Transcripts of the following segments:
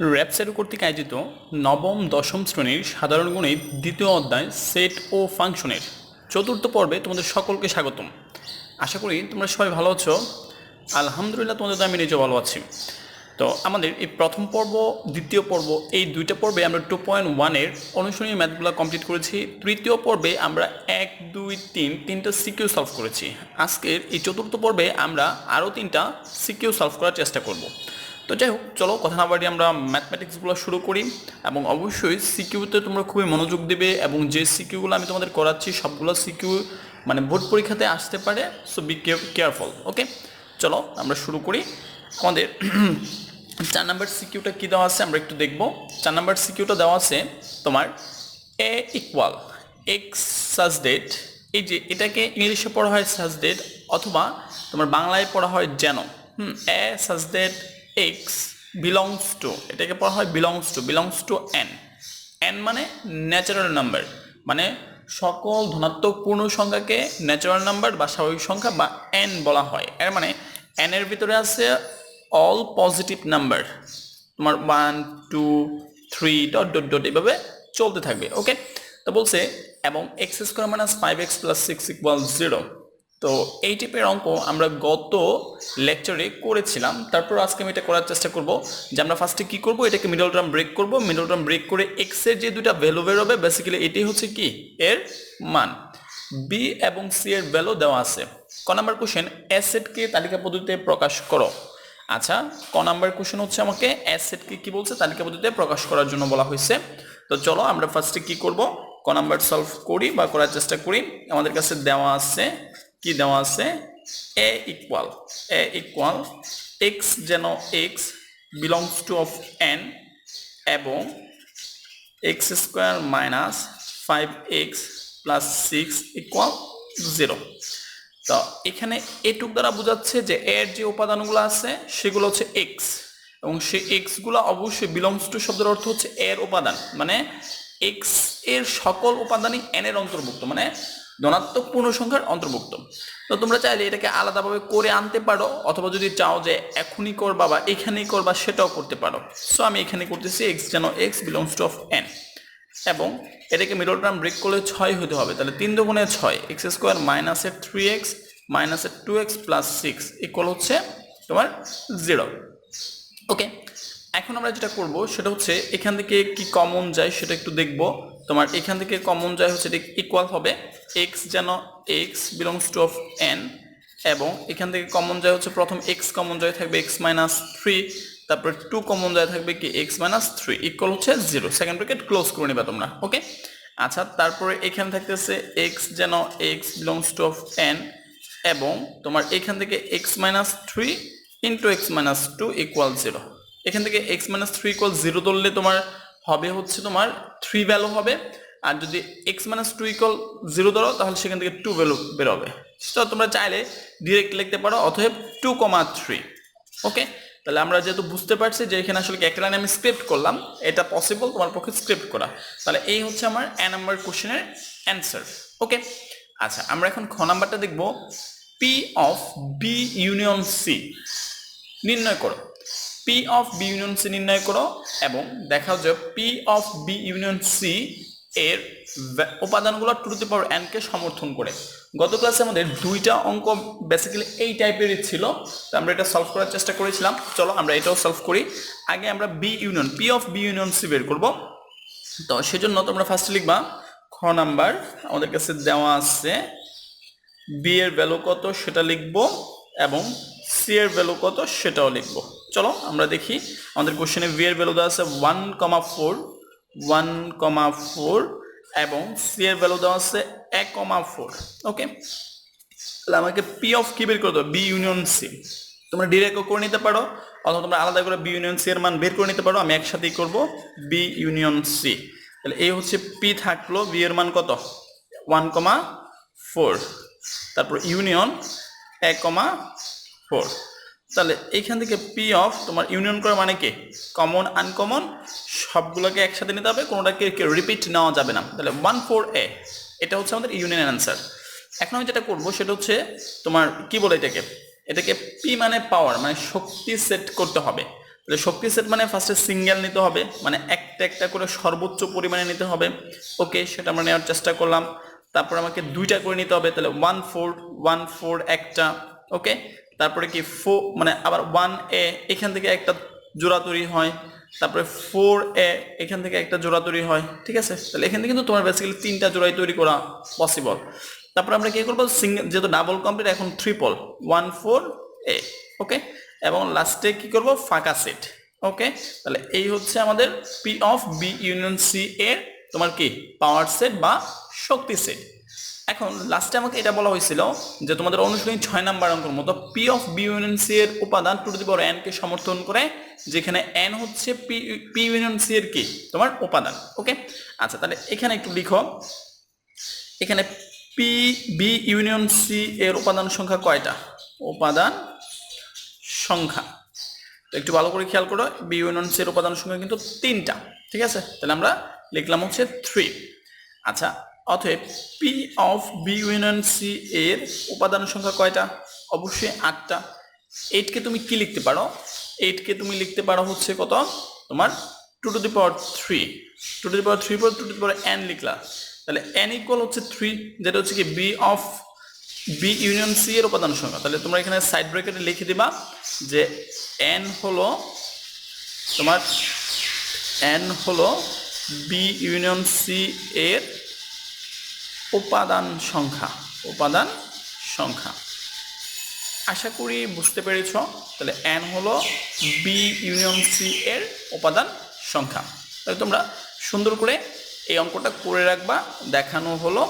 Website কর্তৃক আয়োজিত নবম দশম শ্রেণীর সাধারণ গণিত দ্বিতীয় অধ্যায় সেট ও ফাংশনের চতুর্থ পর্বে তোমাদের সকলকে স্বাগতম। আশা করি তোমরা সবাই ভালো আছো। আলহামদুলিল্লাহ, তোমাদের আমি নিজে ভালো আছি। তো আমাদের এই প্রথম পর্ব দ্বিতীয় পর্ব এই দুইটা পর্বে আমরা 2.1-এর অনুশীলনী ম্যাথগুলো কমপ্লিট করেছি। তৃতীয় পর্বে আমরা 1, 2, 3 তিনটা সিকিউ সলভ করেছি। আজকের এই চতুর্থ পর্বে আমরা আরও তিনটা সিকিউ সলভ করার চেষ্টা করব। তো যাই হোক, চলো কথা না বাড়িয়ে আমরা ম্যাথমেটিক্সগুলো শুরু করি। এবং অবশ্যই সিকিউতে তোমরা খুবই মনোযোগ দেবে, এবং যে সিকিউগুলো আমি তোমাদের করাচ্ছি সবগুলো সিকিউ মানে বোর্ড পরীক্ষাতে আসতে পারে, সো বি কেয়ারফুল। ওকে, চলো আমরা শুরু করি। আমাদের 4 নাম্বার সিকিউটা কী দেওয়া আছে আমরা একটু দেখব। 4 নাম্বার সিকিউটা দেওয়া আছে তোমার এ ইকুয়াল এক্স সাজ ডেট। এই যে এটাকে ইংলিশে পড়া হয় সাজ ডেট, অথবা তোমার বাংলায় পড়া হয় যেন। এ সাজ ডেট এক্স বিলংস টু, এটাকে পড়া হয় বিলংস টু এন। এন মানে ন্যাচারাল নাম্বার, মানে সকল ধনাত্মক পূর্ণ সংখ্যাকে ন্যাচারাল নাম্বার বা স্বাভাবিক সংখ্যা বা এন বলা হয়। এর মানে এন এর ভিতরে আছে অল পজিটিভ নাম্বার, তোমার 1, 2, 3 ডট ডট ডট এভাবে চলতে থাকবে। ওকে, তো বলছে এবং x square minus 5x plus 6 equal 0। তো এই টাইপের অঙ্ক আমরা গত লেকচারে করেছিলাম। তারপর আজকে আমি এটা করার চেষ্টা করব যে আমরা ফার্স্টে কি করব, এটাকে মিডল টার্ম ব্রেক করব। মিডল টার্ম ব্রেক করে এক্স এর যে দুটা ভ্যালু বেরোবে, বেসিক্যালি এটাই হচ্ছে কি এর মান। বি এবং সি এর ভ্যালু দেওয়া আছে। ক নাম্বার কোশ্চেন, অ্যাসেটকে তালিকা পদ্ধতিতে প্রকাশ করো। আচ্ছা, ক নাম্বার কোশ্চেন হচ্ছে আমাকে অ্যাসেটকে কি বলছে, তালিকা পদ্ধতিতে প্রকাশ করার জন্য বলা হয়েছে। তো চলো আমরা ফার্স্টে কি করব, ক নাম্বার সলভ করি বা করার চেষ্টা করি। আমাদের কাছে দেওয়া আছে, কি দেওয়া আছে, এ ইকুয়াল এক্স যেন x belongs to of N এবং x square minus 5x plus 6 equal 0। তো এখানে এটুক দ্বারা বোঝাচ্ছে যে এর যে উপাদানগুলো আছে সেগুলো হচ্ছে এক্স, এবং সেই এক্সগুলো অবশ্যই বিলংস টু শব্দের অর্থ হচ্ছে এর উপাদান, মানে এক্স এর সকল উপাদানই এন এর অন্তর্ভুক্ত, মানে ধনাত্মক পূর্ণ সংখ্যার অন্তর্ভুক্ত। তো তোমরা চাইলে এটাকে আলাদাভাবে করে আনতে পারো, অথবা যদি চাও যে এখনই করবা বা এখানেই করবা সেটাও করতে পারো। সো আমি এখানে করতেছি এক্স যেন x belongs to of N, এবং এটাকে মিডল টার্ম ব্রেক করলে 6 হতে হবে। তাহলে 3 দুগুণে 6, এক্স স্কোয়ার মাইনাসের 3x মাইনাসের 2x প্লাস 6 ইকুয়াল হচ্ছে তোমার 0। ওকে, এখন আমরা যেটা করব সেটা হচ্ছে এখান থেকে কি কমন যায় সেটা একটু দেখব। তোমার এখান থেকে কমন যায় হচ্ছে এটা ইকুয়াল হবে এক্স যেন x belongs to of N, এবং এখান থেকে কমন যায় হচ্ছে প্রথম এক্স কমন যায় থাকবে এক্স মাইনাস 3, তারপরে 2 কমন যায় থাকবে কি এক্স মাইনাস 3 ইকুয়াল হচ্ছে 0। সেকেন্ড ব্র্যাকেট ক্লোজ করে নেবা তোমরা। ওকে, আচ্ছা, তারপরে এখানে থাকতেছে এক্স যেন x belongs to of N, এবং তোমার এখান থেকে x minus 3 into x minus 2 equal 0। এখান থেকে এক্স মাইনাস 3 ইকুয়াল 0 ধরলে তোমার হবে হচ্ছে তোমার 3 ভ্যালু হবে, আর যদি এক্স মাইনাস 2 ইকুয়াল 0 ধরো তাহলে সেখান থেকে 2 ভ্যালু বেরোবে। তো তোমরা চাইলে ডিরেক্ট লিখতে পারো অতএব 2,3। ওকে, তাহলে আমরা যেহেতু বুঝতে পারছি যে এখানে আসলে একটা লাইন আমি স্ক্রিপ্ট করলাম, এটা পসিবল তোমার পক্ষে স্ক্রিপ্ট করা। তাহলে এই হচ্ছে আমার এ নাম্বার কোশ্চেনের অ্যান্সার। ওকে, আচ্ছা, আমরা এখন খ নাম্বারটা দেখব। P of B union C নির্ণয় করো। P of B union C নির্ণয় করো এবং দেখাও যে P of B union C এর উপাদানগুলো to the power N K সমর্থন করে। গত ক্লাসে আমাদের দুইটা অঙ্ক বেসিক্যালি এই টাইপেরই ছিল, তো আমরা এটা সলভ করার চেষ্টা করেছিলাম। চলো আমরা এটাও সলভ করি। আগে আমরা B union P of B union C বের করব। তো সেজন্য তোমরা ফার্স্টে লিখবা খ নাম্বার, আমাদের কাছে দেওয়া আছে বি এর ভ্যালু কত সেটা লিখব, এবং সি এর ভ্যালু কত সেটাও লিখব। চলো আমরা দেখি আমাদের কোশ্চেনে বি এর ভ্যালু দেওয়া আছে 1,4 এবং সি এর ভ্যালু দেওয়া আছে 1,4। ওকে, তাহলে আমাকে পি অফ কি বের করতে হবে, বি ইউনিয়ন সি। তোমরা ডিরেক্টও করে নিতে পারো, অথবা তোমরা আলাদা করে বি ইউনিয়ন সি এর মান বের করে নিতে পারো। আমি একসাথেই করব বি ইউনিয়ন সি। তাহলে এই হচ্ছে পি থাকলো, বি এর মান কত 1,4, তারপর ইউনিয়ন 1,4। তাহলে এইখান থেকে পি অফ তোমার ইউনিয়ন করা মানে কি কমন আনকমন সবগুলোকে একসাথে নিতে হবে, কোনোটাকে রিপিট নেওয়া যাবে না। তাহলে 14a এটা হচ্ছে আমাদের ইউনিয়ন অ্যান্সার। এখন আমি যেটা করবো সেটা হচ্ছে তোমার কি বলে এটাকে পি মানে পাওয়ার, মানে শক্তি সেট করতে হবে। তাহলে শক্তি সেট মানে ফার্স্টে সিঙ্গেল নিতে হবে, মানে একটা একটা করে সর্বোচ্চ পরিমাণে নিতে হবে। ওকে, সেটা আমরা নেওয়ার চেষ্টা করলাম। তারপর আমাকে দুইটা করে নিতে হবে, তাহলে 1 4 একটা। ওকে, তারপরে কি 4 মানে আবার 1a এখান থেকে একটা জোড়া তৈরি হয়, তারপরে 4a এখান থেকে একটা জোড়া তৈরি হয়। ঠিক আছে, তাহলে এখান থেকে কিন্তু তোমার বেসিক্যালি 3টা জোড়াই তৈরি করা পসিবল। তারপরে আমরা কি করবো, সিঙ্গেল যেহেতু ডাবল কমপ্লিট, এখন ট্রিপল 1 4a। ওকে, এবং লাস্টে কি করব, ফাঁকা সেট। ওকে, তাহলে এই হচ্ছে আমাদের P of B union C এর তোমার কি পাওয়ার সেট বা শক্তি সেট। এখন লাস্টে আমাকে এটা বলা হয়েছিল যে তোমাদের অনুশীলনী 6 নাম্বার অঙ্কের মতো P of B union C এর উপাদান টু দি পাওয়ার n কে সমর্থন করে, যেখানে n হচ্ছে পি ইউনিয়ন সি এর কি তোমার উপাদান। ওকে, আচ্ছা তাহলে এখানে একটু লিখো, এখানে পি বি ইউনিয়ন সি এর উপাদান সংখ্যা কয়টা? উপাদান সংখ্যা তো একটু ভালো করে খেয়াল করো, বি ইউনিয়ন সি এর উপাদান সংখ্যা কিন্তু 3টা। ঠিক আছে, তাহলে আমরা লিখলাম হচ্ছে 3। আচ্ছা, অতএব P of B union C এর উপাদান সংখ্যা কয়টা? অবশ্যই 8টা। 8কে তুমি কি লিখতে পারো? 8কে তুমি লিখতে পারো হচ্ছে কত তোমার 2 to the power 3। 2 to the পাওয়ার 3 পর 2 টু দি পাওয়ার n লিখলা, তাহলে n ইকুয়াল হচ্ছে 3, যেটা হচ্ছে কি B of B union C এর উপাদান সংখ্যা। তাহলে তোমরা এখানে সাইড ব্র্যাকেটে লিখে দিবা যে n হলো তোমার বি ইউনিয়ন সি এর উপাদান সংখ্যা। উপাদান সংখ্যা আশা করি বুঝতে পেরেছ। তাহলে n হলো বি ইউনিয়ন সি এর উপাদান সংখ্যা। তাহলে তোমরা সুন্দর করে এই অঙ্কটা করে রাখবা, দেখানো হলো।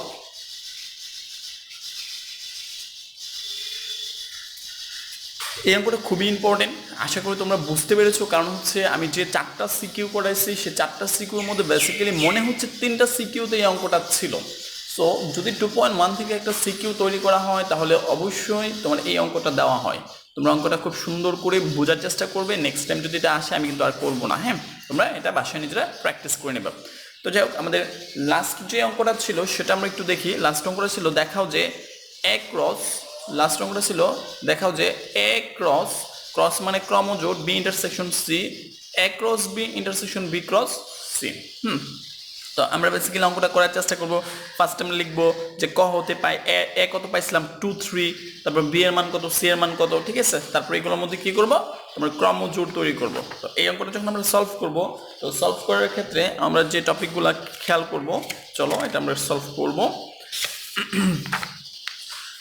এই অঙ্কটা খুবই ইম্পর্টেন্ট, আশা করি তোমরা বুঝতে পেরেছো। কারণ হচ্ছে আমি যে 4টা সিকিউ করাইছি, সে 4টা সিকিউর মধ্যে বেসিক্যালি মনে হচ্ছে 3টা সিকিউতে এই অঙ্কটা ছিল। সো যদি 2.1 থেকে একটা সিকিউ তৈরি করা হয়, তাহলে অবশ্যই তোমার এই অঙ্কটা দেওয়া হয়। তোমরা অঙ্কটা খুব সুন্দর করে বোঝার চেষ্টা করবে। নেক্সট টাইম যদি এটা আসে, আমি কিন্তু আর করবো না। হ্যাঁ, তোমরা এটা বাসায় নিজেরা প্র্যাকটিস করে নেবে। তো যাই হোক, আমাদের লাস্ট যে অঙ্কটা ছিল সেটা আমরা একটু দেখি। লাস্ট অঙ্কটা ছিল দেখাও যে লাস্ট অঙ্কটা ছিল দেখাও যে এ ক্রস, ক্রস মানে ক্রমজোড়, B intersection C, A cross B intersection B cross C. তো আমরা বেসিক্যালি অঙ্কটা করার চেষ্টা করব। ফার্স্ট আমরা লিখবো যে ক হতে পাই এ কত পাইছিলাম 2 3, তারপর বি এর মান কত, সি এর মান কত। ঠিক আছে, তারপর এগুলোর মধ্যে কি করব, আমরা ক্রমজোড় তৈরি করব। তো এই অঙ্কটা যখন আমরা সলভ করব, তো সলভ করার ক্ষেত্রে আমরা যে টপিকগুলো খেয়াল করব, চলো এটা আমরা সলভ করব।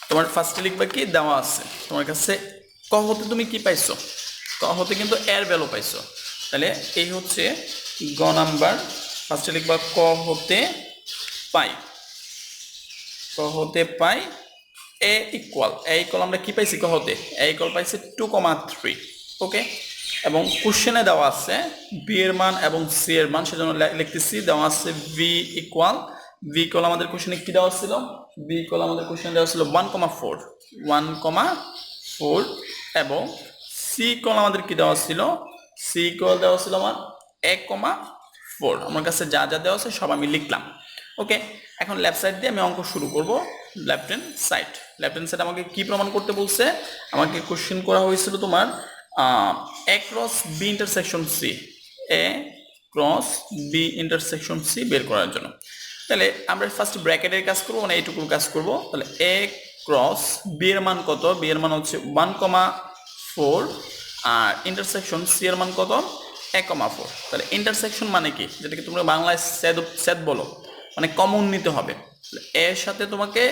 তোমার ফার্স্টে লিখবা কি দেওয়া আছে তোমার কাছে, ক হতে তুমি কি পাইছো? ক হতে কিন্তু এর ভ্যালু পাইছো। তাহলে এই হচ্ছে গ নাম্বার। ফার্স্টে লিখবা ক হতে পাই, ক হতে পাই এ ইকুয়াল আমরা কি পাইছি? ক হতে এ ইকুয়াল পাইছি 2,3। ওকে, এবং কোশ্চেনে দেওয়া আছে বি এর মান এবং সি এর মান, সেজন্য লিখতেছি দেওয়া আছে ভি ইকুয়াল আমাদের কোশ্চেনে কি দেওয়া ছিল? বি ইকুয়াল আমাদের কোশ্চেনে দেওয়া ছিল 1,4 এবং সি ইকুয়াল আমাদের কি দেওয়া ছিল? সি ইকুয়াল দেওয়া ছিল আমার 1,4। আমার কাছে যা যা দেওয়া আছে সব আমি লিখলাম। ওকে, এখন লেফট সাইড দিয়ে আমি অঙ্ক শুরু করব। লেফট হ্যান্ড সাইড আমাকে কি প্রমাণ করতে বলছে? আমাকে কোশ্চেন করা হয়েছিল তোমার A cross B intersection C, A cross B intersection C বের করার জন্য। তাহলে আমরা ফার্স্ট ব্র্যাকেটের কাজ করবো, মানে এইটুকুর কাজ করব। তাহলে এ ক্রস বি এর মান কত? বি এর মান হচ্ছে 1,4 আর ইন্টারসেকশন সি এর মান কত? 1,4। তাহলে ইন্টারসেকশন মানে কি, যেটাকে তোমরা বাংলায় সেদ বলো, মানে কমন নিতে হবে। এর সাথে তোমাকে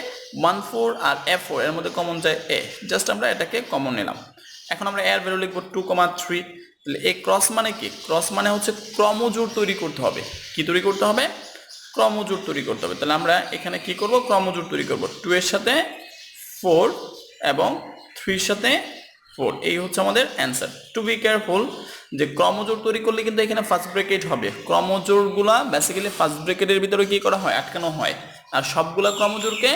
1,4 আর F4 এর মধ্যে কমন যায় এ, জাস্ট আমরা এটাকে কমন নিলাম। এখন আমরা এর ভ্যালু লিখবো 2,3। তাহলে এ ক্রস মানে কি? ক্রস মানে হচ্ছে ক্রমজোড় তৈরি করতে হবে। কি তৈরি করতে হবে? ক্রমজোড় তৈরি করতে হবে। তাহলে আমরা এখানে কি করব? ক্রমজোড় তৈরি করব। 2 এর সাথে 4 এবং 3 এর সাথে 4, এই হচ্ছে আমাদের অ্যান্সার। টু বি কেয়ারফুল, যে ক্রমজোড় তৈরি করলে কিন্তু এখানে ফার্স্ট ব্র্যাকেট হবে। ক্রমজোড়গুলা বেসিক্যালি ফার্স্ট ব্র্যাকেটের ভিতরে কি করা হয়? আটকানো হয়। আর সবগুলা ক্রমজোড়কে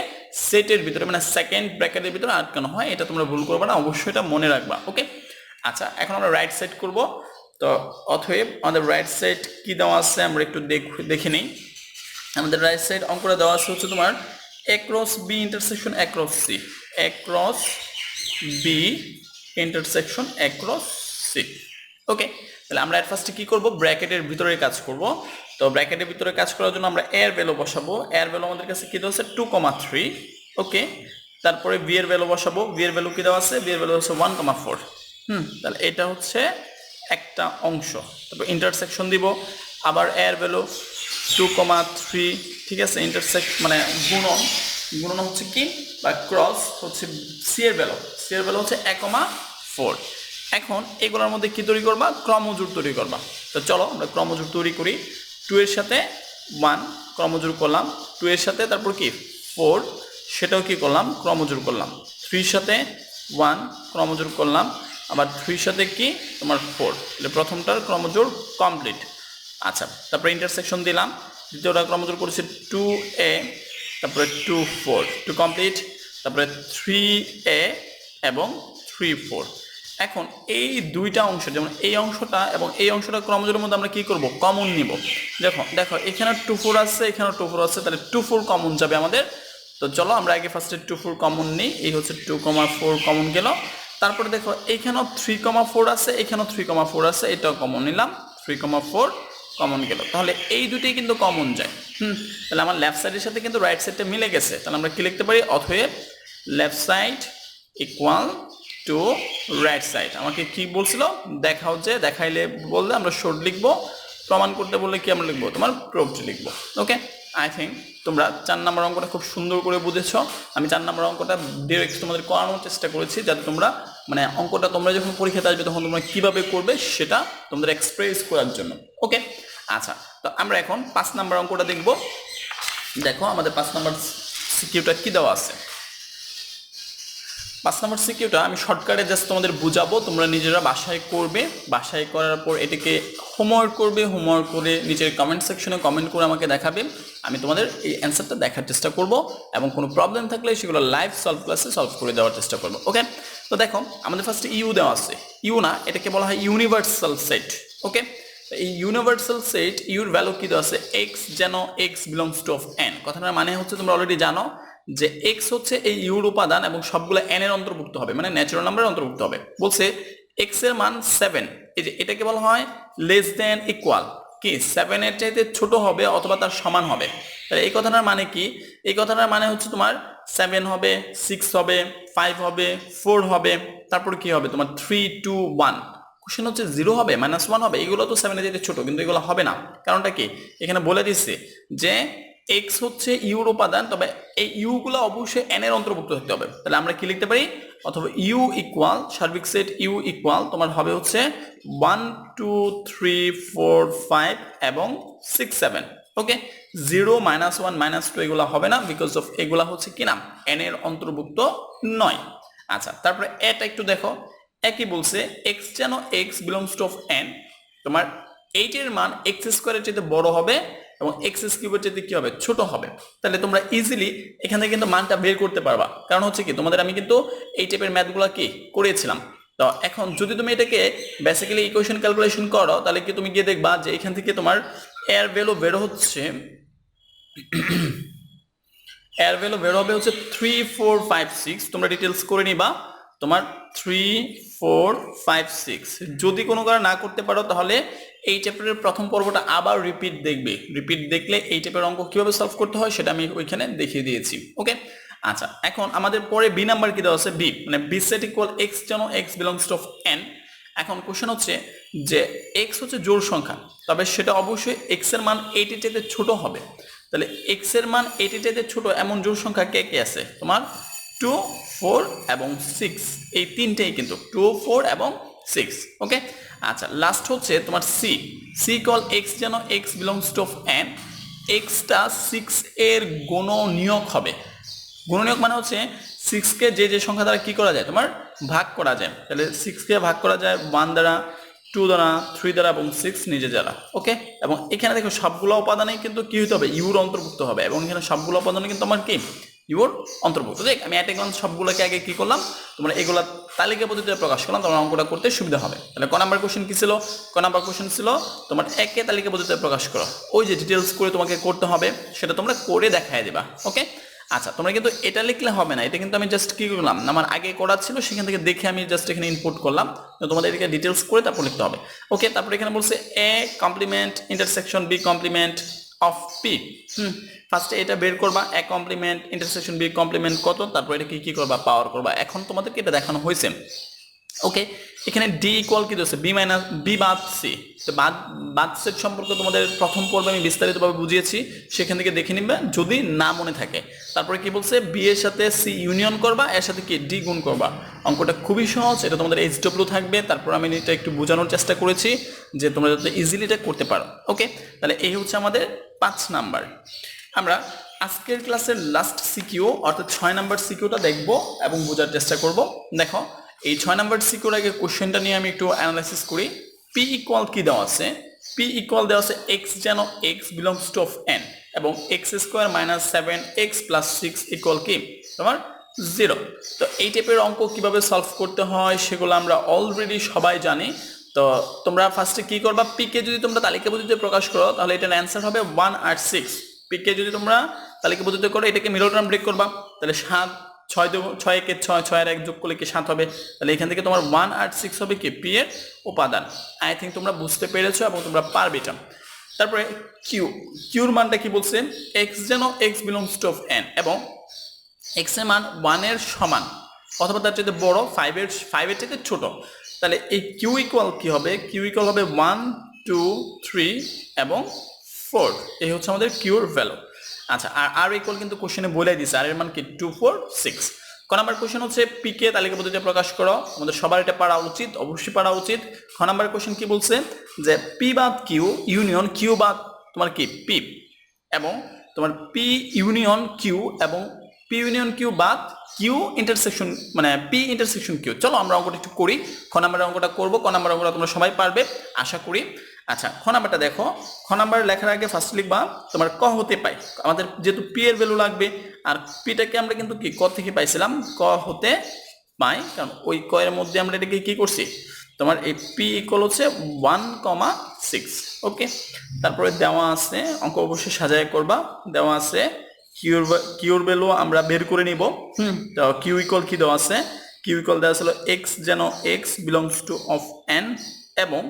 সেটের ভিতরে মানে সেকেন্ড ব্র্যাকেটের ভিতরে আটকানো হয়। এটা তোমরা ভুল করবে না, অবশ্যই এটা মনে রাখবা। ওকে, আচ্ছা এখন আমরা রাইট সাইড করব। তো অতএব আমাদের রাইট সাইড কি দেওয়া আছে আমরা একটু দেখে নিই। আমাদের রাইট সাইড অঙ্কটা দেওয়া আছে হচ্ছে তোমার A cross B intersection A cross C, A cross B intersection A cross C. Okay, তাহলে আমরা এর ফার্স্টে কি করব, ব্র্যাকেটের ভিতরে কাজ করব। তো ব্র্যাকেটের ভিতরে কাজ করার জন্য আমরা এর ভ্যালু বসাবো। এর ভ্যালু আমাদের কাছে কি দেওয়া আছে 2,3। ওকে, তারপরে বি এর ভ্যালু বসাবো। বি এর ভ্যালু কি দেওয়া আছে, বি এর ভ্যালু হচ্ছে 1,4। তাহলে এটা হচ্ছে একটা অংশ। তারপর ইন্টারসেকশন দিব, আবার এর ভ্যালু 2,3। ঠিক আছে, ইন্টারসেক্ট মানে গুণন, গুণন হচ্ছে কি বা ক্রস হচ্ছে সি এর ভ্যালু। সি এর ভ্যালু হচ্ছে 1,4। এখন এগুলোর মধ্যে কি তৈরি করবা, ক্রমজোড় তৈরি করবা। তো চলো আমরা ক্রমজোড় তৈরি করি। 2 এর সাথে 1 ক্রমজোড় করলাম, 2 এর সাথে তারপর কি 4 সেটাও কি করলাম, ক্রমজোড় করলাম। 3 এর সাথে 1 ক্রমজোড় করলাম, আবার 3 এর সাথে কি তোমার 4। তাহলে প্রথমটার ক্রমজোড় কমপ্লিট। আচ্ছা, তারপরে ইন্টারসেকশন দিলাম, দ্বিতীয়টা ক্রমজোড় করেছে 2a, তারপরে 2 4 2 কমপ্লিট, তারপরে 3a এবং 3 4। এখন এই দুইটা অংশ, যেমন এই অংশটা এবং এই অংশটা ক্রমজোড়ের মধ্যে আমরা কি করব, কমন নিব। দেখো দেখো এখানে 2 4 আছে, এখানে 2 4 আছে, তাহলে 2 4 কমন যাবে আমাদের। তো চলো আমরা আগে ফার্স্টে 2 4 কমন নিই। এই হচ্ছে 2,4 কমন গেল। তারপরে দেখো এখানেও 3,4 আছে, এখানেও 3,4 আছে, এটাও কমন নিলাম, 3,4 কমন গেল। তাহলে এই দুটোই কিন্তু কমন যায়। তাহলে আমার লেফট সাইডের সাথে কিন্তু রাইট সাইডটা মিলে গেছে। তাহলে আমরা কি লিখতে পারি, অতএব left side equal to right side. আমাকে কি বলছিল, দেখাও, যে দেখাইলে বললে আমরা শর্ট লিখবো, প্রমাণ করতে বললে কি আমরা লিখবো, তোমার প্রুফড লিখবো। ওকে, আই থিঙ্ক তোমরা 4 নম্বর অঙ্কটা খুব সুন্দর করে বুঝেছ। আমি 4 নম্বর অঙ্কটা ডিরেক্ট তোমাদের করানোর চেষ্টা করেছি, যাতে তোমরা মানে অঙ্কটা তোমরা যখন পরীক্ষাতে আসবে তখন তোমরা কিভাবে করবে সেটা তোমাদের এক্সপ্রেস করার জন্য। ওকে, আচ্ছা, তো আমরা এখন 5 নম্বর অঙ্কটা দেখব। দেখো আমাদের 5 নম্বর সিকিউটা কি দেওয়া আছে। 5 নম্বর সিকিউটা আমি শর্টকাটে জাস্ট তোমাদের বুঝাবো, তোমরা নিজেরা বাসায় করবে। বাসায় করার পর এটাকে হোমওয়ার্ক করবে, হোমওয়ার্ক করে নিচের কমেন্ট সেকশনে কমেন্ট করে আমাকে দেখাবে। আমি তোমাদের এই অ্যান্সারটা দেখার চেষ্টা করব এবং কোনো প্রবলেম থাকলে সেগুলো লাইভ সলভ ক্লাসে সলভ করে দেওয়ার চেষ্টা করব। ওকে, তো দেখো আমাদের ফার্স্টে ইউ দেওয়া আছে। ইউ না, এটাকে বলা হয় ইউনিভার্সাল সেট। ওকে, এই ইউনিভার্সাল সেট ইউর ভ্যালু কি দেওয়া আছে, এক্স যেন x belongs to of N. কথাটার মানে হচ্ছে তোমরা অলরেডি জানো যে এক্স হচ্ছে এই ইউর উপাদান এবং সবগুলো এন এর অন্তর্ভুক্ত হবে, মানে ন্যাচারাল নাম্বারের অন্তর্ভুক্ত হবে। বলছে এক্স এর মান 7, এই যে এটাকে বলা হয় লেস দেন ইকুয়াল কি 7 এর চাইতে ছোট হবে অথবা তার সমান হবে। তাহলে এই কথাটার মানে কি, এই কথাটার মানে হচ্ছে তোমার 7 হবে, 6 হবে, 5 হবে, 4 হবে, তারপর কি হবে তোমার 3 2 1। কোশ্চেন হচ্ছে 0 হবে, -1 হবে, এগুলো তো 7 এর চাইতে ছোট, কিন্তু এগুলো হবে না। কারণটা কি, এখানে বলে দিচ্ছে যে এক্স হচ্ছে ইউর উপাদান, তবে এই ইউ গুলো অবশ্যই এন এর অন্তর্ভুক্ত হতে হবে। তাহলে আমরা কি লিখতে পারি, অথবা ইউ ইকুয়াল সার্বিক সেট ইউ ইকুয়াল তোমার হবে হচ্ছে 1 2 3 4 5 এবং 6 7। ওকে, 0 -1 -2 এগুলো হবে না, বিকজ অফ এগুলা হচ্ছে কি নাম, এন এর অন্তর্ভুক্ত নয়। আচ্ছা, তারপরে এটা একটু দেখো, একই বলছে এক্স যেন x belongs to of N, তোমার 8 এর মান এক্স স্কোয়ারের চেয়ে বড় হবে এবং এক্স কিউবের চেয়ে কি হবে, ছোট হবে। তাহলে তোমরা ইজিলি এখান থেকে কিন্তু মানটা বের করতে পারবা। কারণ হচ্ছে কি, তোমাদের আমি কিন্তু এই টাইপের ম্যাথগুলো কি করেছিলাম। তো এখন যদি তুমি এটাকে বেসিক্যালি ইকুয়েশন ক্যালকুলেশন করো, তাহলে কি তুমি গিয়ে দেখবা যে এখান থেকে তোমার এর ভ্যালু বের হচ্ছে, এর ভ্যালু বের হবে হচ্ছে 3 4 5 6। তোমরা ডিটেলস করে নিবা, তোমার 3 4 5 6। যদি কোনো কারণে না করতে পারো তাহলে এই চ্যাপ্টারের প্রথম পর্বটা আবার রিপিট দেখবে। রিপিট দেখলে এই টাইপের অঙ্ক কিভাবে সলভ করতে হয় সেটা আমি ওইখানে দেখিয়ে দিয়েছি। ওকে, আচ্ছা, এখন আমাদের পরে বি নাম্বার কি দেওয়া আছে, বি মানে বি সেট ইকুয়াল এক্স যেন x belongs to of N. এখন কোশ্চেন হচ্ছে যে এক্স হচ্ছে জোড় সংখ্যা, তবে সেটা অবশ্যই এক্স এর মান 8 এর চাইতে ছোট হবে। তাহলে এক্স এর মান 8 এর চাইতে ছোট এমন জোড় সংখ্যা কে কে আছে, তোমার 2 4 এবং 6, এই তিনটেই কিন্তু 2 4 এবং 6। ওকে, আচ্ছা, লাস্ট হচ্ছে তোমার সি। সি কল এক্স যেন x belongs to of N, extra 6 এর গুণনীয়ক হবে। গুণনীয়ক মানে হচ্ছে 6 কে যে যে সংখ্যা দ্বারা কি করা যায়, তোমার ভাগ করা যায়। তাহলে 6 কে ভাগ করা যায় 1 দ্বারা, 2 দ্বারা, 3 দ্বারা এবং 6 নিজে দ্বারা। ওকে, এবং এখানে দেখো সবগুলো উপাদানেই কিন্তু কি হতে হবে, ইউর অন্তর্ভুক্ত হবে, এবং এখানে সবগুলো উপাদানে কিন্তু আমার কি ইউর অন্তর্ভুক্ত। দেখ আমি একটা সবগুলোকে আগে কি করলাম, তোমরা এগুলা তালিকা পদ্ধতিতে প্রকাশ করলাম, তোমার অঙ্কটা করতে সুবিধা হবে। তাহলে ক নাম্বার কোশ্চেন কি ছিল, ক নাম্বার কোশ্চেন ছিল তোমার একে তালিকা পদ্ধতিতে প্রকাশ করো। ওই যে ডিটেলস করে তোমাকে করতে হবে সেটা তোমরা করে দেখায় দিবা। ওকে, আচ্ছা, তোমরা কিন্তু এটা লিখলে হবে না, এটা কিন্তু আমি জাস্ট কি করলাম, আমার আগে করা ছিল সেখান থেকে দেখে আমি জাস্ট এখানে ইনপুট করলাম, তো তোমাদের এদিকে ডিটেলস করে তারপর লিখতে হবে। ওকে, তারপরে এখানে বলছে A complement intersection B complement of P. ফার্স্টে এটা বের করবা, A complement intersection B complement কত, তারপর এটা কি করবা, পাওয়ার করবা। এখন তোমাদেরকে এটা দেখানো হয়েছে। ওকে, এখানে ডি ইকুয়াল কি দিচ্ছে, বি মাইনাস বি বাদ সি। তো বাদ সেট সম্পর্কে তোমাদের প্রথম পর্বে আমি বিস্তারিতভাবে বুঝিয়েছি, সেখান থেকে দেখে নিবে যদি না মনে থাকে। তারপরে কি বলছে, বি এর সাথে সি ইউনিয়ন করবা, এর সাথে কি ডি গুণ করবা। অঙ্কটা খুবই সহজ, এটা তোমাদের এইচডব্লিউ থাকবে। তারপর আমি এটা একটু বোঝানোর চেষ্টা করেছি যে তোমরা যাতে ইজিলি এটা করতে পারো। ওকে, তাহলে এই হচ্ছে আমাদের 5 নাম্বার। আমরা আজকের ক্লাসের লাস্ট সিকিউ অর্থাৎ 6 নাম্বার সিকিউটা দেখবো এবং বোঝার চেষ্টা করব। দেখো, এই 6 নাম্বার সিকিউর আগে কোশ্চেনটা নিয়ে আমি একটু অ্যানালাইসিস করি। পি ইকুয়াল কি দেওয়া আছে, পি ইকুয়াল দেওয়া আছে এক্স যেন x belongs to of N এবং x square minus 7x plus 6 equal কি তোমার 0। তো এই টাইপের অঙ্ক কিভাবে সলভ করতে হয় সেগুলো আমরা অলরেডি সবাই জানি। তো তোমরা ফার্স্টে কি করবা, পি কে যদি তোমরা তালিকা পদ্ধতিতে প্রকাশ করো তাহলে এটার অ্যান্সার হবে 1 আর 6। পি কে যদি তোমরা তালিকা পদ্ধতিতে করো, এটাকে মিডল টার্ম ব্রেক করবা, তাহলে 7 6 একে 6 6 আর 1 যোগ করলে কি 7 হবে। তাহলে এখান থেকে তোমার 1 আর 6 হবে কি পি এর উপাদান। আই থিঙ্ক তোমরা বুঝতে পেরেছো এবং তোমরা পারবে এটা। তারপরে কিউর মানটা কি বলছে, এক্স যেন x belongs to of N এবং এক্স এর মান 1 এর সমান অথবা তার চেয়ে বড়, 5 এর থেকে ছোট। তাহলে এই কিউ ইকুয়াল কি হবে, কিউ ইকুয়াল হবে 1 2 3 এবং 4। এই হচ্ছে আমাদের কিউর ভ্যালু। আচ্ছা, আর ইকুয়াল কিন্তু কোশ্চেনে বলে দিছে, আর এর মান কি 2 4 6। ক নাম্বার কোশ্চেন হচ্ছে পি কে তালিকা পদ্ধতিতে প্রকাশ করো। আমাদের সবার এটা পারা উচিত, অবশ্যই পারা উচিত। খ নাম্বার কোশ্চেন কি বলছে যে পি বাদ কিউ ইউনিয়ন কিউ বাদ তোমার কি পি এবং তোমার পি ইউনিয়ন কিউ এবং পি ইউনিয়ন কিউ বাদ কিউ ইন্টারসেকশন মানে পি ইন্টারসেকশন কিউ। চলো আমরা অঙ্কটা একটু করি। খ নাম্বারের অঙ্কটা করবো, ক নাম্বার অঙ্কটা তোমরা সবাই পারবে আশা করি। আচ্ছা, খ নাম্বারটা দেখো, খ নাম্বার লেখার আগে ফার্স্ট লিখবা তোমার ক হতে পাই। আমাদের যেহেতু পি এর ভ্যালু লাগবে আর পিটাকে আমরা কিন্তু কি ক থেকে পাইছিলাম, ক হতে পাই, কারণ ওই ক এর মধ্যে আমরা এটাকে কি করছি, তোমার এই পি ইকুয়াল হচ্ছে 1,6। ওকে, তারপরে দেওয়া আছে, অঙ্ক অবশ্যই সাজায় করবা, দেওয়া আছে কিউর ভ্যালু আমরা বের করে নিব। তো কিউ ইকুয়াল কি দেওয়া আছে, কিউ ইকুয়াল দেওয়া ছিল এক্স যেন x belongs to of N এবং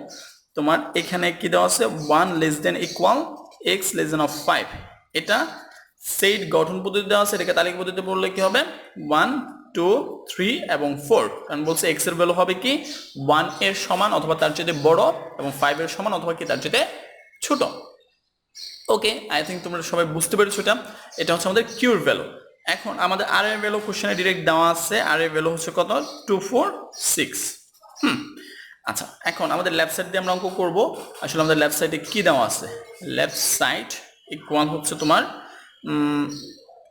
তোমার এখানে কি দেওয়া আছে 1 less than equal x less than of 5। এটা সেট গঠন পদ্ধতি দেওয়া আছে, এটাকে তালিকা পদ্ধতিতে পড়লে কি হবে 1 2 3 এবং 4। কারণ বলছে এক্স এর ভ্যালু হবে কি 1 এর সমান অথবা তার চেয়ে বড় এবং 5 এর সমান অথবা কি তার চেয়ে ছোট। ওকে, আই থিঙ্ক তোমরা সবাই বুঝতে পেরেছো এটা। এটা হচ্ছে আমাদের কিউর ভ্যালু। এখন আমাদের আর এর ভ্যালু কোশ্চেনে ডিরেক্ট দেওয়া আছে, আর এর ভ্যালু হচ্ছে কত 2 4 6। আচ্ছা, এখন আমাদের লেফট সাইড দিয়ে আমরা অঙ্ক করব। আসলে আমাদের লেফট সাইডে কি দেওয়া আছে, লেফট সাইড ইকুয়াল হচ্ছে তোমার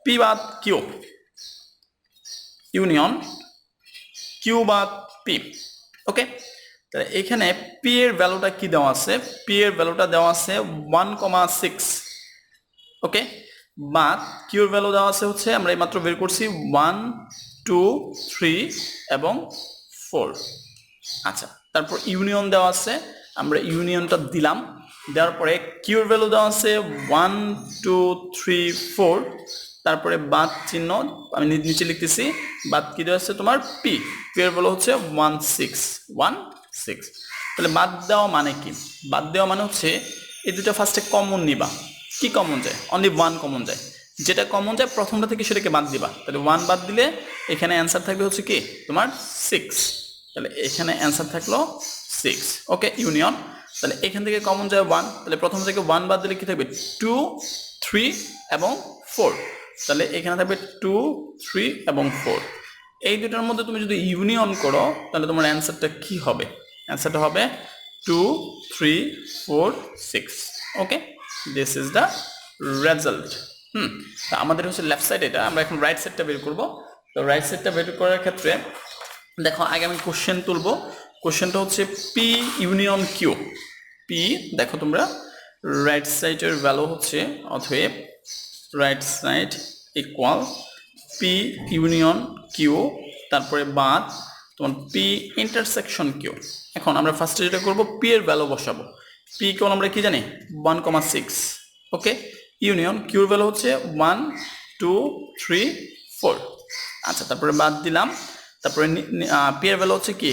পি বাদ কিউ ইউনিয়ন কিউ বাদ পি। ওকে, তাহলে এখানে পি এর ভ্যালুটা কি দেওয়া আছে, পি এর ভ্যালুটা দেওয়া আছে 1,6। ওকে, বাদ কিউর ভ্যালু দেওয়া আছে হচ্ছে আমরা এইমাত্র বের করছি 1 2 3 এবং 4। আচ্ছা, তারপর ইউনিয়ন দেওয়া আছে, আমরা ইউনিয়নটা দিলাম, দেওয়ার পরে কিউর ভ্যালু দেওয়া আছে 1 2 3 4। তারপরে বাদ চিহ্ন আমি নিচে লিখতেছি, বাদ কি দেওয়া আছে তোমার পি, পি এর ভ্যালু হচ্ছে 16। তাহলে বাদ দেওয়া মানে কি, বাদ দেওয়া মানে হচ্ছে এই দুটো ফার্স্টে কমন নিবা। কি কমন যায়, অনলি 1 কমন যায়, যেটা কমন যায় প্রথমটা থেকে সেটাকে বাদ দিবা। তাহলে 1 বাদ দিলে এখানে অ্যান্সার থাকবে হচ্ছে কি তোমার 6। তাহলে এখানে অ্যান্সার থাকলো 6। ওকে, ইউনিয়ন, তাহলে এখান থেকে কমন যায় 1, তাহলে প্রথম থেকে 1 বাদ দিলে কি থাকবে 2 3 এবং 4। তাহলে এখানে থাকবে 2 3 এবং 4। এই দুটার মধ্যে তুমি যদি ইউনিয়ন করো তাহলে তোমার অ্যান্সারটা কি হবে, অ্যান্সারটা হবে 2 3 4 6। ওকে, দিস ইজ দ্য রেজাল্ট। তা আমাদের হচ্ছে লেফট সাইড, এটা আমরা এখন রাইট সাইডটা বের করব। তো রাইট সাইডটা বের করার ক্ষেত্রে দেখো আগে আমি কোশ্চেন তুলবো। কোশ্চেনটা হচ্ছে পি ইউনিয়ন কিউ। পি দেখো তোমরা রাইট সাইডের ভ্যালু হচ্ছে অতএব right side equal P union Q, তারপরে বাদ তোমার পি ইন্টারসেকশন কিউ। এখন আমরা ফার্স্টে যেটা করবো পি এর ভ্যালু বসাবো। পি ইকুয়াল আমরা কি জানি 1,6। ওকে, ইউনিয়ন কিউর ভ্যালু হচ্ছে 1 2 3 4। আচ্ছা, তারপরে বাদ দিলাম। তারপরে পি এর ভ্যালু হচ্ছে কি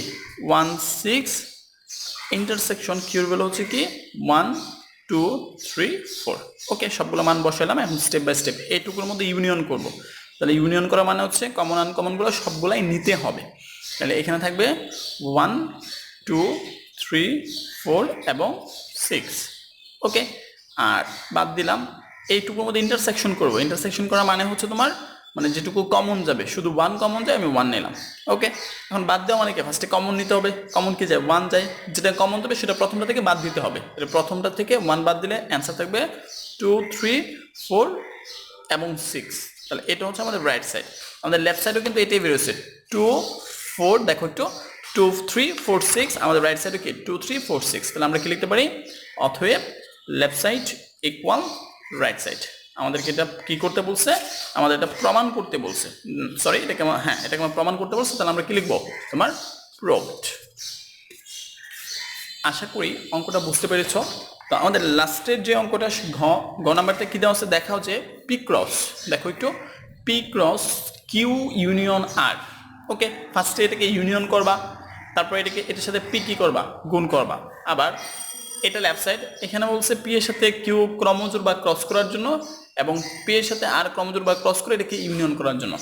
1 6, ইন্টারসেকশন কিউ এর ভ্যালু হচ্ছে কি 1 2 3 4। ওকে, সবগুলো মান বসালাম। এখন স্টেপ বাই স্টেপ এইটুকুর মধ্যে ইউনিয়ন করব। তাহলে ইউনিয়ন করা মানে হচ্ছে কমন আনকমনগুলো সবগুলাই নিতে হবে। তাহলে এখানে থাকবে 1 2 3 4 এবং 6। ওকে, আর বাদ দিলাম। এইটুকুর মধ্যে ইন্টারসেকশন করব। ইন্টারসেকশন করা মানে হচ্ছে তোমার মানে যেটুকু কমন যাবে, শুধু 1 কমন যায়, আমি 1 নিলাম। ওকে, এখন বাদ দেওয়া মানে কি, ফার্স্টে কমন নিতে হবে। কমন কি যায় 1 যায়, যেটা কমন দেবে সেটা প্রথমটা থেকে বাদ দিতে হবে। তাহলে প্রথমটা থেকে 1 বাদ দিলে অ্যান্সার থাকবে 2 3 4 এবং 6। তাহলে এটা হচ্ছে আমাদের রাইট সাইড। আমাদের লেফট সাইডও কিন্তু এটাই বেরোচ্ছে 2 4, দেখো একটু 2 3 4 6। আমাদের রাইট সাইডও কি 2 3 4 6। তাহলে আমরা কি লিখতে পারি, অতএব left side equal right side. আমাদেরকে এটা কি করতে বলছে, আমাদের এটা প্রমাণ করতে বলছে। সরি, এটাকে এটাকে আমার প্রমাণ করতে বলছে। তাহলে আমরা কি লিখবো, তোমার প্রুভড। আশা করি অঙ্কটা বুঝতে পেরেছ। তো আমাদের লাস্টের যে অঙ্কটা ঘ নাম্বারটা কি দেওয়া আছে দেখাও, যে পি ক্রস, দেখো একটু পি ক্রস কিউ ইউনিয়ন আর। ওকে, ফার্স্টে এটাকে ইউনিয়ন করবা, তারপর এটাকে এটার সাথে পি কি করবা, গুণ করবা। আবার এটা লেফট সাইড, এখানে বলছে পি এর সাথে কিউ ক্রমজোড় বা ক্রস করার জন্য, এবং পি এর সাথে আর ক্রমজোড় বা ক্রস করে এটাকে ইউনিয়ন করার জন্য।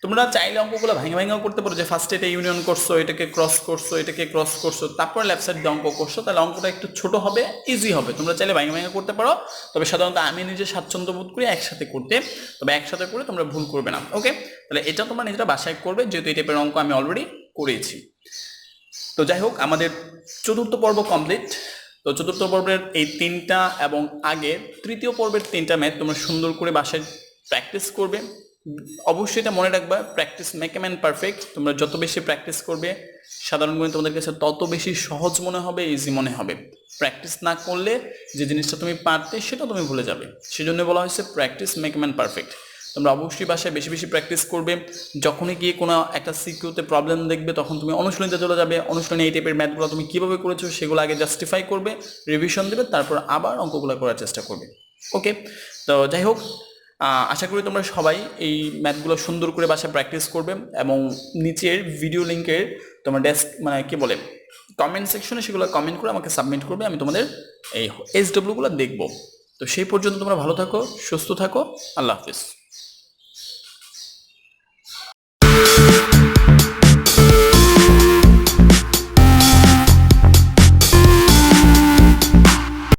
তোমরা চাইলে অঙ্কগুলো ভাঙাও করতে পারো, যে ফার্স্টে এটা ইউনিয়ন করছো, এটাকে ক্রস করছো, এটাকে ক্রস করছো, তারপর লেফট সাইড দিয়ে অঙ্ক করছো। তাহলে অঙ্কটা একটু ছোট হবে, ইজি হবে। তোমরা চাইলে ভাঙা করতে পারো, তবে সাধারণত আমি নিজে স্বাচ্ছন্দ্য বোধ করি একসাথে করতে। তবে একসাথে করে তোমরা ভুল করবে না। ওকে, তাহলে এটা তোমরা নিজেরা বাসায় করবে, যেহেতু এই টাইপের অঙ্ক আমি অলরেডি করেছি। তো যাই হোক, আমাদের চতুর্থ পর্ব কমপ্লিট। তো চতুর্থ পর্বের এই 3টা এবং আগের তৃতীয় পর্বের 3টা ম্যাথ তোমরা সুন্দর করে বাসায় প্র্যাকটিস করবে। অবশ্যই এটা মনে রাখবা, practice make a man perfect. তোমরা যত বেশি প্র্যাকটিস করবে, সাধারণ গণিত তোমাদের কাছে তত বেশি সহজ মনে হবে, ইজি মনে হবে। প্র্যাকটিস না করলে যে জিনিসটা তুমি পারতে সেটা তুমি ভুলে যাবে। সেজন্য বলা হয়েছে practice make a man perfect. তোমরা অবশ্যই বাসায় বেশি বেশি প্র্যাকটিস করবে। যখনই গিয়ে কোনো একটা সিকিউতে প্রবলেম দেখবে, তখন তুমি অনুশীলনীতে চলে যাবে। অনুশীলনী এই টাইপের ম্যাথগুলো তুমি কীভাবে করেছো সেগুলো আগে জাস্টিফাই করবে, রিভিশন দেবে, তারপর আবার অঙ্কগুলো করার চেষ্টা করবে। ওকে, তো যাই হোক, আশা করি তোমরা সবাই এই ম্যাথগুলো সুন্দর করে বাসায় প্র্যাকটিস করবে, এবং নিচের ভিডিও লিঙ্কের তোমার ডেস্ক মানে কি বলে কমেন্ট সেকশনে সেগুলো কমেন্ট করে আমাকে সাবমিট করবে। আমি তোমাদের এই SWগুলো দেখবো। তো সেই পর্যন্ত তোমরা ভালো থাকো, সুস্থ থাকো। আল্লাহ হাফিজ।